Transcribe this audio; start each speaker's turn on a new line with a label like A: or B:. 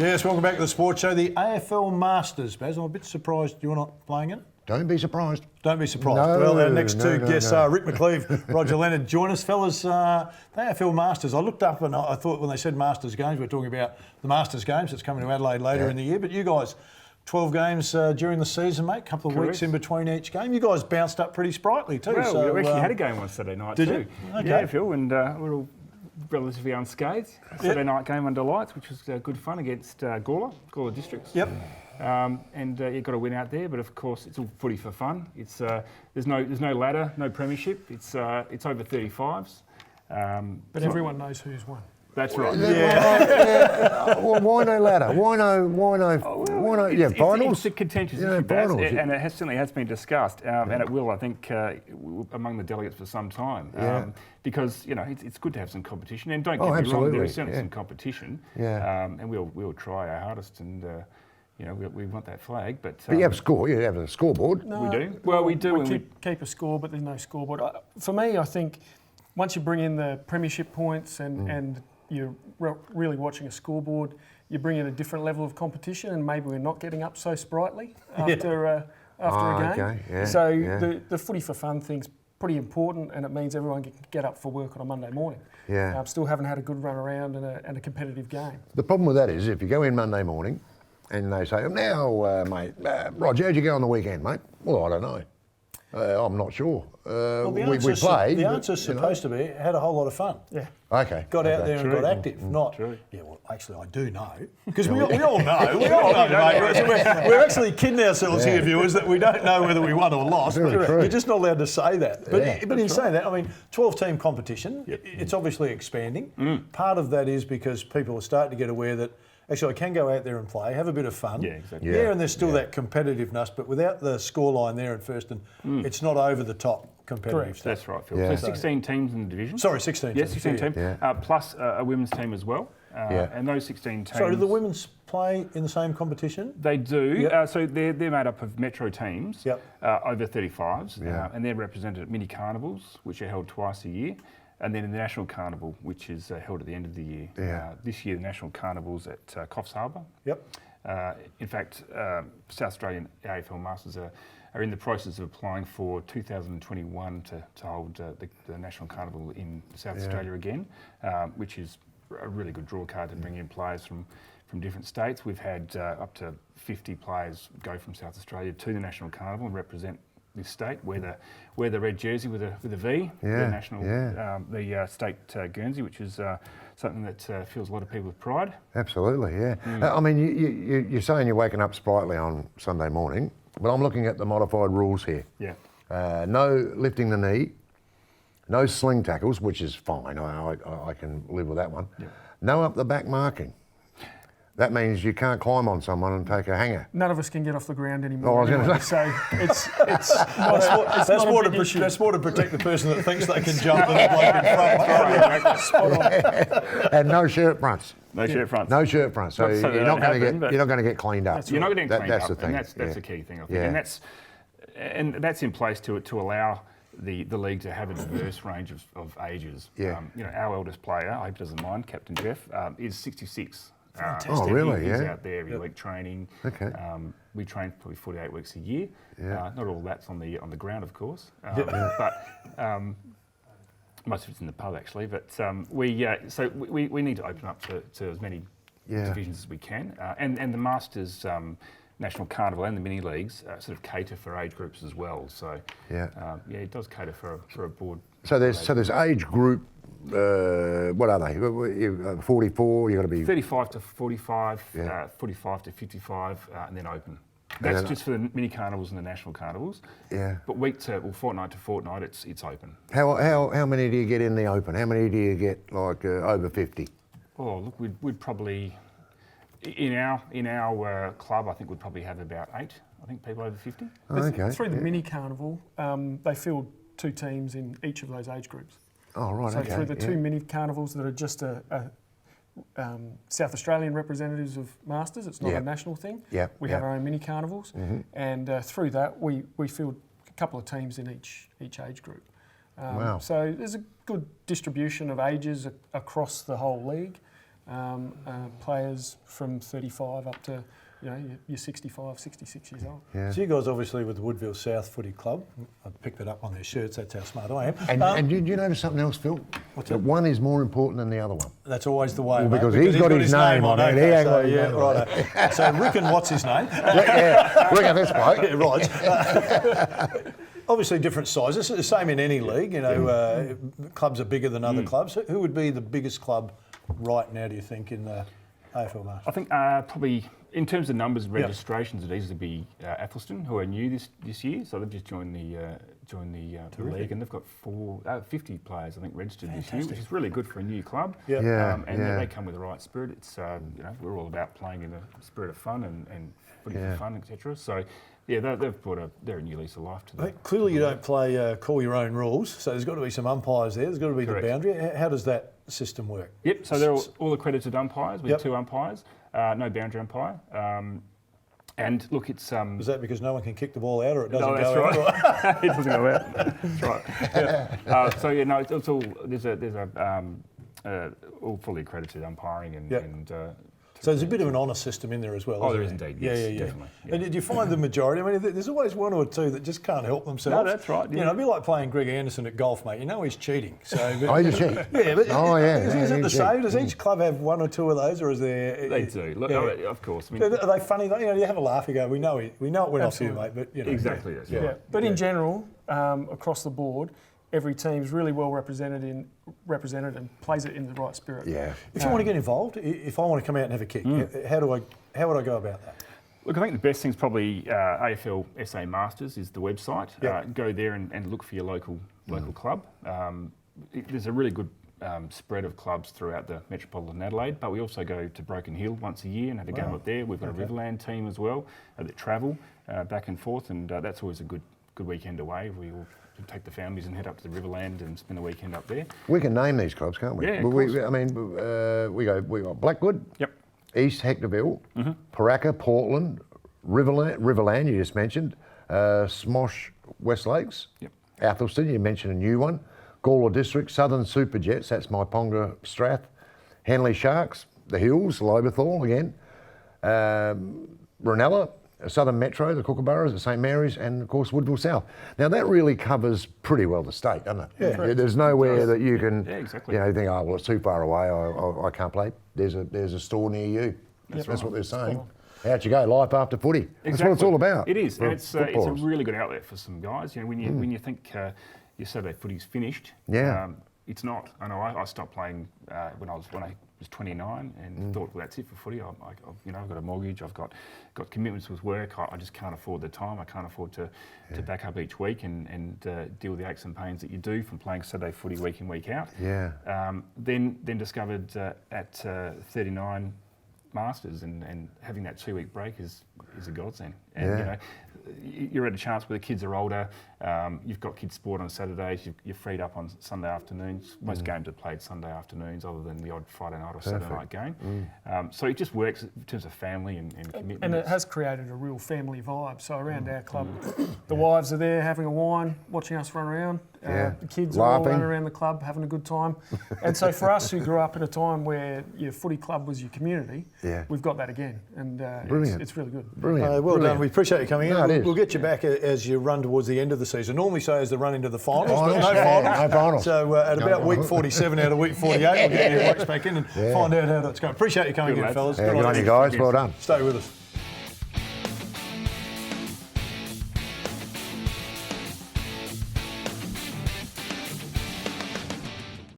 A: Yes, welcome back to the Sports Show. The AFL Masters, Baz. I'm a bit surprised you're not playing it.
B: Don't be surprised.
A: Don't be surprised.
B: No,
A: Well, our next two guests are
B: no.
A: Rick McCleave, Roger Leonard. Join us, fellas. The AFL Masters. I looked up and I thought when they said Masters Games, we were talking about the Masters Games that's coming to Adelaide later in the year. But you guys, 12 games during the season, mate. Couple of weeks in between each game. You guys bounced up pretty sprightly too.
C: Well,
A: so,
C: we actually had a game on Saturday night
A: did
C: too.
A: You? Okay.
C: Yeah, Phil, and we're all relatively unscathed. Saturday night game under lights, which was good fun against Gawler Districts.
A: Yep.
C: And you've got to win out there, but of course it's all footy for fun. It's there's no ladder, no premiership. It's over 35s.
D: But everyone knows who's won.
C: That's right.
B: Well, why no ladder? Why no? Yeah, finals.
C: It's a contentious
B: Yeah,
C: issue, Baz,
B: finals.
C: and it certainly has been discussed, and it will, I think, among the delegates for some time. Because it's good to have some competition, and don't get me wrong, there is certainly some competition. And we'll try our hardest, and we want that flag. But
B: you have a score. You have a scoreboard.
D: No,
C: we do. Well, we do.
D: We keep a score, but there's no scoreboard. For me, I think once you bring in the premiership points and you're really watching a scoreboard, you bring in a different level of competition, and maybe we're not getting up so sprightly after a game.
B: Okay, yeah,
D: So the footy for fun thing's pretty important, and it means everyone can get up for work on a Monday morning.
B: Yeah.
D: Still haven't had a good run around and a competitive game.
B: The problem with that is if you go in Monday morning and they say, now, mate, Roger, how'd you go on the weekend, mate? Well, I don't know. I'm not sure.
A: Well,
B: we played.
A: The answer's supposed to be had a whole lot of fun.
D: Yeah.
B: Okay.
A: Got out there and got active.
C: True.
A: Yeah, well, actually, I do know. Because we all know. We all know, mate. We're actually kidding ourselves here, viewers, that we don't know whether we won or lost.
B: Very
A: But
B: true.
A: you're just not allowed to say that. But in saying that, I mean, 12-team competition,
C: Yep.
A: it's obviously expanding. Part of that is because people are starting to get aware that actually I can go out there and play, have a bit of fun.
C: Yeah, exactly.
A: Yeah, and there's still that competitiveness, but without the scoreline there at first, and it's not over the top competitive stuff.
C: That's right, Phil.
B: Yeah.
C: So 16 teams in the division.
A: Sorry, 16
C: Yeah,
A: teams.
C: 16 teams,
B: Yeah.
C: plus a women's team as well. And those 16 teams...
A: So do the women's play in the same competition?
C: They do.
A: Yep.
C: So they're made up of metro teams, over 35s, and they're represented at mini carnivals, which are held twice a year, and then in the National Carnival, which is held at the end of the year.
B: Yeah.
C: This year, the National Carnival's at Coffs Harbour.
A: Yep.
C: In fact, South Australian AFL Masters are in the process of applying for 2021 to hold the National Carnival in South Australia again, which is a really good draw card to bring in players from different states. We've had up to 50 players go from South Australia to the National Carnival and represent this state, wear the red jersey with a V, the national, the state Guernsey, which is something that fills a lot of people with pride.
B: Absolutely, yeah. I mean, you're saying you're waking up sprightly on Sunday morning, but I'm looking at the modified rules here.
C: Yeah.
B: No lifting the knee, no sling tackles, which is fine. I can live with that one.
C: Yeah.
B: No up the back marking. That means you can't climb on someone and take a hanger.
D: None of us can get off the ground anymore.
B: I was going to
D: So it's not a big issue.
A: That's more to protect the person that thinks they can jump than the bloke in front.
D: Spot on.
B: And no shirt fronts.
C: No shirt fronts.
B: No shirt fronts. So
C: Not to say
B: you're
C: that
B: not going to
C: happen,
B: get you're not going to get cleaned up.
C: You're not going to get cleaned
B: That's
C: up,
B: the thing.
C: and that's the key thing, I think.
B: Yeah.
C: And that's in place to allow the league to have a diverse range of ages.
B: Yeah.
C: Our eldest player, I hope he doesn't mind, Captain Jeff, is 66.
B: Oh, really?
C: He's
B: Yeah.
C: out there every week training.
B: Okay.
C: We train probably 48 weeks a year.
B: Yeah.
C: Not all that's on the ground, of course, but most of it's in the pub actually. But we need to open up to as many divisions as we can, and the Masters National Carnival and the mini leagues sort of cater for age groups as well. So it does cater for a broad.
B: So there's age group. What are they? 44. You've got to be
C: 35 to 45, 45 to 55, and then open. That's just for the mini carnivals and the national carnivals. Yeah. But fortnight to fortnight, it's open.
B: How many do you get in the open? How many do you get like over 50?
C: Oh, look, we'd probably in our club, I think we'd probably have about 8. I think people over 50.
B: Okay.
D: Through the mini carnival, they field 2 teams in each of those age groups.
B: Oh, right,
D: so through the 2 mini carnivals that are just South Australian representatives of Masters, it's not a national thing. We have our own mini carnivals, and through that we field a couple of teams in each age group. So there's a good distribution of ages across the whole league. players from 35 up to, you're 65, 66 years old.
B: Yeah.
A: So you guys obviously with the Woodville South Footy Club, I picked that up on their shirts, that's how smart I am.
B: And do you notice something else, Phil?
A: What's
B: that
A: that?
B: one is more important than the other one.
A: That's always the way,
B: Well,
A: mate,
B: because he's got his name on it. He ain't got his name on
A: right. So Rick and what's his name?
B: Look at this bloke.
A: Yeah, right. Obviously different sizes. It's the same in any league. Clubs are bigger than other clubs. Who would be the biggest club right now, do you think, in the AFL Masters?
C: I think probably in terms of numbers of registrations, it'd easily be Athelston, who are new this year. So they've just joined the league, and they've got 50 players, I think, registered this year, which is really good for a new club.
A: Yeah.
C: They come with the right spirit. It's we're all about playing in the spirit of fun and footy for fun, etc. So. Yeah, they're a new lease of life to them.
A: Clearly, you don't play call your own rules, so there's got to be some umpires there. There's got to be
C: Correct.
A: the boundary. How does that system work?
C: Yep. So they're all accredited umpires. We have
A: Yep.
C: 2 umpires, no boundary umpire. And look, it's
A: Is that because no one can kick the ball out, or it doesn't
C: no, that's
A: go out?
C: right. It doesn't go out. That's right. Yeah. It's all there's all fully accredited umpiring and.
A: So there's a bit of an honour system in there as well.
C: Oh,
A: isn't
C: there is
A: there?
C: indeed. Yes,
A: Yeah.
C: definitely. Yeah.
A: And did you find the majority? I mean, there's always one or two that just can't help themselves.
C: No, that's right. Yeah.
A: It'd be like playing Greg Anderson at golf, mate. You know he's cheating. So.
B: Oh, he's a cheat.
A: Yeah, but is it the
B: he's
A: same?
B: cheat.
A: Does each club have one or two of those, or is there?
C: They do. Look, of course. I mean,
A: Are they funny? You have a laugh. You go, we know it went off you, mate. But
C: exactly. Yes.
D: Yeah. But in general, across the board, every team's really well represented and plays it in the right spirit.
B: Yeah.
A: If you want to get involved, if I want to come out and have a kick, how would I go about that?
C: Look, I think the best thing's probably AFL SA Masters is the website.
A: Yep.
C: Go there and look for your local club. There's a really good spread of clubs throughout the metropolitan Adelaide, but we also go to Broken Hill once a year and have a game up there. We've got a Riverland team as well that travel back and forth, and that's always a good weekend away. We all take the families and head up to the Riverland and spend the weekend up there.
B: We can name these clubs, can't we?
C: Yeah, of course.
B: We got Blackwood,
C: Yep.
B: East Hectorville, Paraka, Portland, Riverland, you just mentioned, Smosh, West Lakes,
C: Yep.
B: Athelston, you mentioned a new one, Gawler District, Southern Super Jets, that's Myponga Strath, Henley Sharks, the Hills, Lobethal again, Ranella, Southern Metro, the Kookaburras, the St Mary's, and of course Woodville South. Now that really covers pretty well the state, doesn't it?
A: Yeah.
B: There's nowhere that you can,
C: exactly.
B: you think, oh well, it's too far away, I can't play. There's a store near you. That's what they're saying. How'd you go? Life after footy.
C: Exactly.
B: That's what it's all about.
C: It is, and it's a
B: footballers.
C: really good outlet for some guys. When you think your Saturday footy's finished, it's not. I know I stopped playing when I was 29 and thought, well, that's it for footy. I've got a mortgage. I've got commitments with work. I just can't afford the time. I can't afford to back up each week and deal with the aches and pains that you do from playing Saturday footy week in, week out.
B: Yeah.
C: Then discovered at 39 Masters and having that 2-week break is a godsend. And you're at a chance where the kids are older. You've got kids' sport on Saturdays. You're freed up on Sunday afternoons. Most games are played Sunday afternoons, other than the odd Friday night or Saturday night game. So it just works in terms of family and commitment.
D: And it has created a real family vibe. So around our club, the wives are there having a wine, watching us run around. The kids are all running around the club having a good time. And so for us who grew up at a time where your footy club was your community, we've got that again. And it's really good.
B: Brilliant.
A: Well done. We appreciate you coming in.
B: No, it is.
A: We'll get you back as you run towards the end of the season. Normally say as the run into the finals, but no
B: Finals,
A: finals.
B: no finals.
A: So at about week 47 out of week 48, we'll get your blokes back in and find out how that's going. Appreciate you coming in, fellas.
B: Good on you guys. Well done.
A: Stay with us.